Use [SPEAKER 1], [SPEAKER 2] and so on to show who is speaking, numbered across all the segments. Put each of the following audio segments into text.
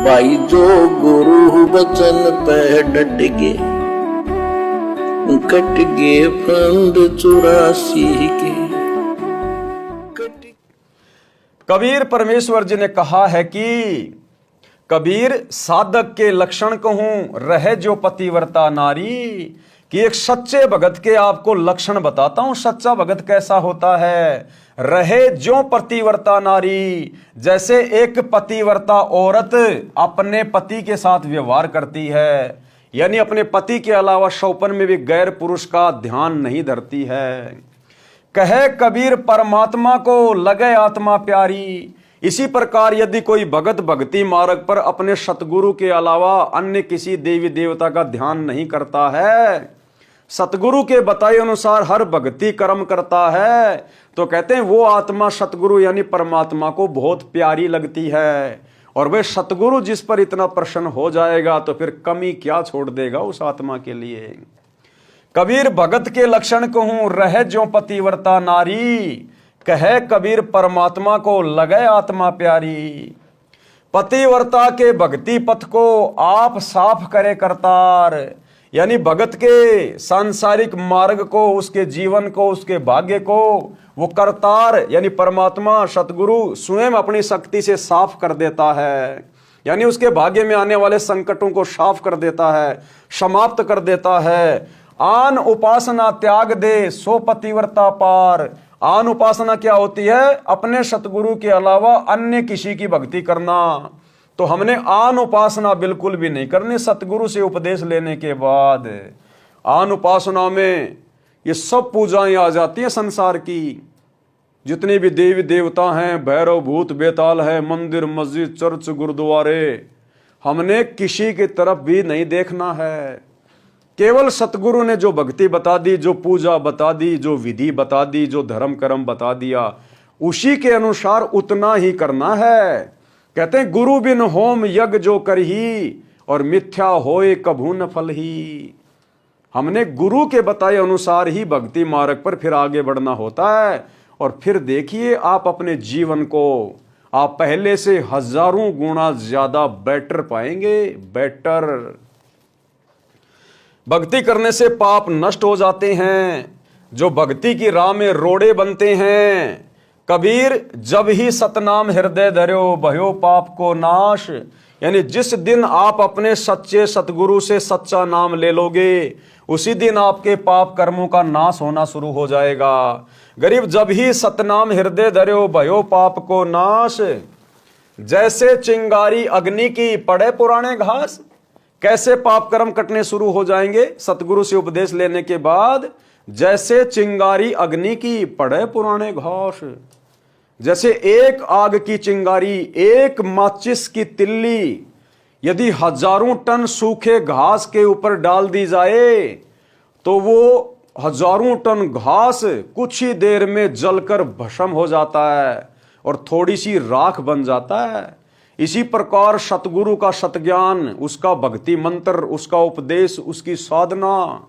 [SPEAKER 1] भाई जो गुरु बचन पे डट गे, कट गे फंद 84 के।
[SPEAKER 2] कबीर परमेश्वर जी ने कहा है कि कबीर साधक के लक्षण कहूं रहे जो पतिव्रता नारी, कि एक सच्चे भगत के आपको लक्षण बताता हूं। सच्चा भगत कैसा होता है? रहे जो पतिव्रता नारी, जैसे एक पतिव्रता औरत अपने पति के साथ व्यवहार करती है, यानी अपने पति के अलावा शौपन में भी गैर पुरुष का ध्यान नहीं धरती है। कहे कबीर परमात्मा को लगे आत्मा प्यारी। इसी प्रकार यदि कोई भगत भक्ति मार्ग पर अपने सतगुरु के अलावा अन्य किसी देवी देवता का ध्यान नहीं करता है, सतगुरु के बताए अनुसार हर भक्ति कर्म करता है, तो कहते हैं वो आत्मा सतगुरु यानी परमात्मा को बहुत प्यारी लगती है। और वह सतगुरु जिस पर इतना प्रसन्न हो जाएगा तो फिर कमी क्या छोड़ देगा उस आत्मा के लिए। कबीर भगत के लक्षण कहूं रहे जो पतिव्रता नारी, कहे कबीर परमात्मा को लगे आत्मा प्यारी। पतिव्रता के भक्ति पथ को आप साफ करे करतार, यानी भगत के सांसारिक मार्ग को, उसके जीवन को, उसके भाग्य को वो करतार यानी परमात्मा सतगुरु स्वयं अपनी शक्ति से साफ कर देता है, यानी उसके भाग्य में आने वाले संकटों को साफ कर देता है, समाप्त कर देता है। आन उपासना त्याग दे सो पतिव्रता पार। आन उपासना क्या होती है? अपने सतगुरु के अलावा अन्य किसी की भक्ति करना। तो हमने आन उपासना बिल्कुल भी नहीं करनी सतगुरु से उपदेश लेने के बाद। आन उपासना में ये सब पूजाएं आ जाती हैं संसार की, जितने भी देवी देवता हैं, भैरव भूत बेताल है, मंदिर मस्जिद चर्च गुरुद्वारे, हमने किसी की तरफ भी नहीं देखना है। केवल सतगुरु ने जो भक्ति बता दी, जो पूजा बता दी, जो विधि बता दी, जो धर्म कर्म बता दिया, उसी के अनुसार उतना ही करना है। कहते हैं गुरु बिन होम यज्ञ जो करही, और मिथ्या होए कभू न फल ही। हमने गुरु के बताए अनुसार ही भक्ति मार्ग पर फिर आगे बढ़ना होता है। और फिर देखिए आप अपने जीवन को आप पहले से हजारों गुना ज्यादा बेटर पाएंगे। बेटर भक्ति करने से पाप नष्ट हो जाते हैं, जो भक्ति की राह में रोड़े बनते हैं। कबीर जब ही सतनाम हृदय धर्यो भयो पाप को नाश, यानी जिस दिन आप अपने सच्चे सतगुरु से सच्चा नाम ले लोगे, उसी दिन आपके पाप कर्मों का नाश होना शुरू हो जाएगा। गरीब जब ही सतनाम हृदय धर्यो भयो पाप को नाश, जैसे चिंगारी अग्नि की पड़े पुराने घास। कैसे पाप कर्म कटने शुरू हो जाएंगे सतगुरु से उपदेश लेने के बाद? जैसे चिंगारी अग्नि की पड़े पुराने घास। जैसे एक आग की चिंगारी, एक माचिस की तिल्ली यदि हजारों टन सूखे घास के ऊपर डाल दी जाए, तो वो हजारों टन घास कुछ ही देर में जलकर भस्म हो जाता है और थोड़ी सी राख बन जाता है। इसी प्रकार सतगुरु का सतज्ञान, उसका भक्ति मंत्र, उसका उपदेश, उसकी साधना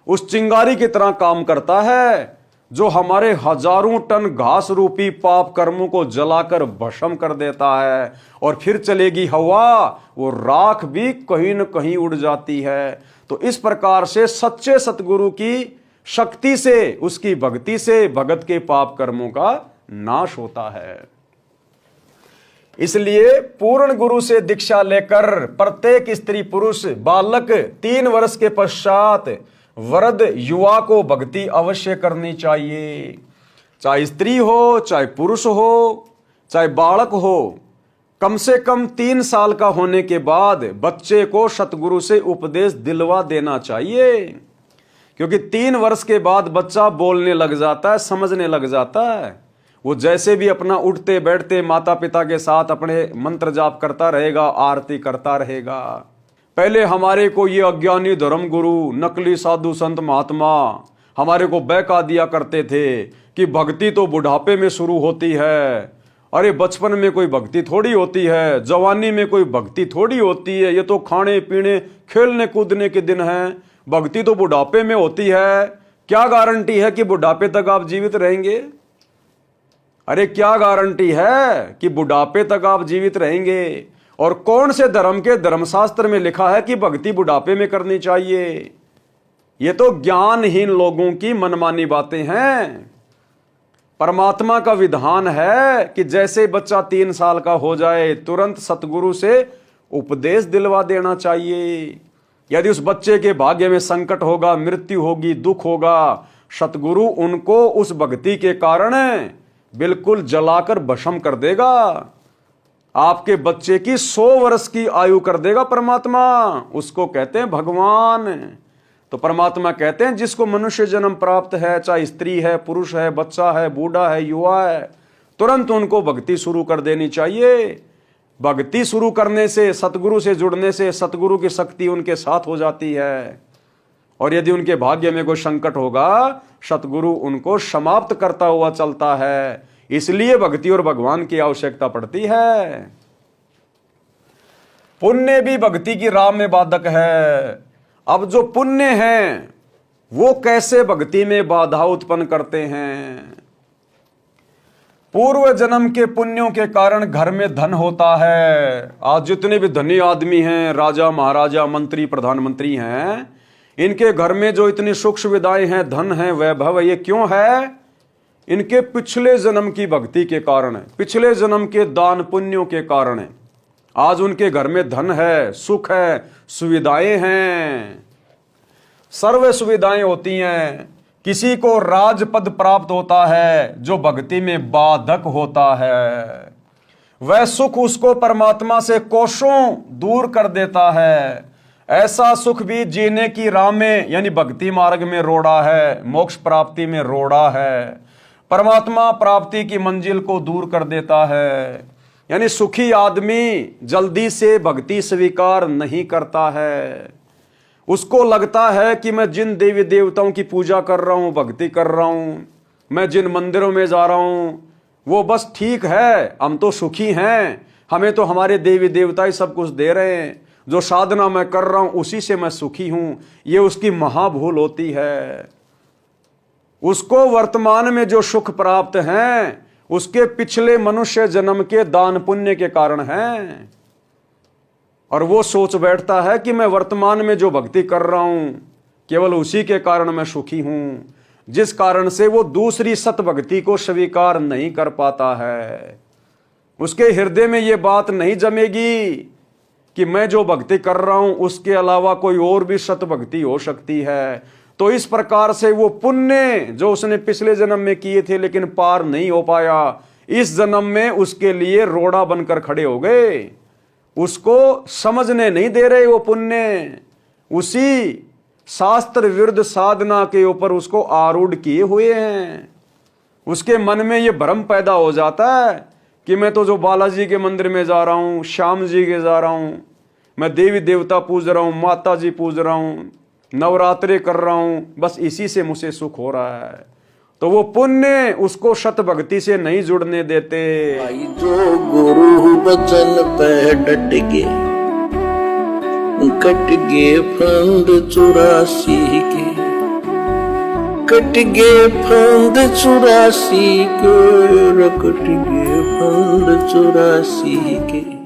[SPEAKER 2] उस चिंगारी की तरह काम करता है, जो हमारे हजारों टन घास रूपी पाप कर्मों को जलाकर भस्म कर देता है। और फिर चलेगी हवा, वो राख भी कहीं न कहीं उड़ जाती है। तो इस प्रकार से सच्चे सतगुरु की शक्ति से, उसकी भक्ति से भगत के पाप कर्मों का नाश होता है। इसलिए पूर्ण गुरु से दीक्षा लेकर प्रत्येक स्त्री पुरुष बालक 3 वर्ष के पश्चात वृद्ध युवा को भक्ति अवश्य करनी चाहिए। चाहे स्त्री हो, चाहे पुरुष हो, चाहे बालक हो, कम से कम 3 साल का होने के बाद बच्चे को सतगुरु से उपदेश दिलवा देना चाहिए। क्योंकि 3 वर्ष के बाद बच्चा बोलने लग जाता है, समझने लग जाता है। वो जैसे भी अपना उठते बैठते माता पिता के साथ अपने मंत्र जाप करता रहेगा, आरती करता रहेगा। पहले हमारे को ये अज्ञानी धर्म गुरु, नकली साधु संत महात्मा हमारे को बहका दिया करते थे कि भक्ति तो बुढ़ापे में शुरू होती है। अरे बचपन में कोई भक्ति थोड़ी होती है, जवानी में कोई भक्ति थोड़ी होती है, ये तो खाने पीने खेलने कूदने के दिन हैं, भक्ति तो बुढ़ापे में होती है। क्या गारंटी है कि बुढ़ापे तक आप जीवित रहेंगे? अरे क्या गारंटी है कि बुढ़ापे तक आप जीवित रहेंगे? और कौन से धर्म के धर्मशास्त्र में लिखा है कि भक्ति बुढ़ापे में करनी चाहिए? ये तो ज्ञानहीन लोगों की मनमानी बातें हैं। परमात्मा का विधान है कि जैसे बच्चा 3 साल का हो जाए तुरंत सतगुरु से उपदेश दिलवा देना चाहिए। यदि उस बच्चे के भाग्य में संकट होगा, मृत्यु होगी, दुख होगा, सतगुरु उनको उस भक्ति के कारण बिल्कुल जलाकर भस्म कर देगा। आपके बच्चे की 100 वर्ष की आयु कर देगा परमात्मा। उसको कहते हैं भगवान। तो परमात्मा कहते हैं जिसको मनुष्य जन्म प्राप्त है, चाहे स्त्री है, पुरुष है, बच्चा है, बूढ़ा है, युवा है, तुरंत उनको भक्ति शुरू कर देनी चाहिए। भक्ति शुरू करने से, सतगुरु से जुड़ने से सतगुरु की शक्ति उनके साथ हो जाती है। और यदि उनके भाग्य में कोई संकट होगा, सतगुरु उनको समाप्त करता हुआ चलता है। इसलिए भक्ति और भगवान की आवश्यकता पड़ती है। पुण्य भी भक्ति की राह में बाधक है। अब जो पुण्य हैं वो कैसे भक्ति में बाधा उत्पन्न करते हैं? पूर्व जन्म के पुण्यों के कारण घर में धन होता है। आज जितने भी धनी आदमी हैं, राजा महाराजा, मंत्री प्रधानमंत्री हैं, इनके घर में जो इतनी सुख सुविधाएं हैं, धन है, वैभव, ये क्यों है? इनके पिछले जन्म की भक्ति के कारण है, पिछले जन्म के दान पुण्यों के कारण है। आज उनके घर में धन है, सुख है, सुविधाएं हैं, सर्व सुविधाएं होती हैं। किसी को राजपद प्राप्त होता है जो भक्ति में बाधक होता है। वह सुख उसको परमात्मा से कोसों दूर कर देता है। ऐसा सुख भी जीने की राह में यानी भक्ति मार्ग में रोड़ा है, मोक्ष प्राप्ति में रोड़ा है, परमात्मा प्राप्ति की मंजिल को दूर कर देता है। यानी सुखी आदमी जल्दी से भक्ति स्वीकार नहीं करता है। उसको लगता है कि मैं जिन देवी देवताओं की पूजा कर रहा हूं, भक्ति कर रहा हूं, मैं जिन मंदिरों में जा रहा हूं, वो बस ठीक है, हम तो सुखी हैं, हमें तो हमारे देवी देवता ही सब कुछ दे रहे हैं, जो साधना मैं कर रहा हूं उसी से मैं सुखी हूं। ये उसकी महाभूल होती है। उसको वर्तमान में जो सुख प्राप्त हैं उसके पिछले मनुष्य जन्म के दान पुण्य के कारण हैं। और वो सोच बैठता है कि मैं वर्तमान में जो भक्ति कर रहा हूं केवल उसी के कारण मैं सुखी हूं, जिस कारण से वो दूसरी सत भक्ति को स्वीकार नहीं कर पाता है। उसके हृदय में ये बात नहीं जमेगी कि मैं जो भक्ति कर रहा हूं उसके अलावा कोई और भी सत भक्ति हो सकती है। तो इस प्रकार से वो पुण्य जो उसने पिछले जन्म में किए थे लेकिन पार नहीं हो पाया, इस जन्म में उसके लिए रोड़ा बनकर खड़े हो गए। उसको समझने नहीं दे रहे वो पुण्य, उसी शास्त्र विरुद्ध साधना के ऊपर उसको आरूढ़ किए हुए हैं। उसके मन में ये भ्रम पैदा हो जाता है कि मैं तो जो बालाजी के मंदिर में जा रहा हूं, श्याम जी के जा रहा हूं, मैं देवी देवता पूज रहा हूं, माता जी पूज रहा हूं, नवरात्रे कर रहा हूं, बस इसी से मुझे सुख हो रहा है। तो वो पुण्य उसको सत भक्ति से नहीं जुड़ने देते।
[SPEAKER 1] भाई जो गुरु बचन पे डट के कट गे फंद 84 के, कट गे फंद 84 के, कट गे फंद 84 के।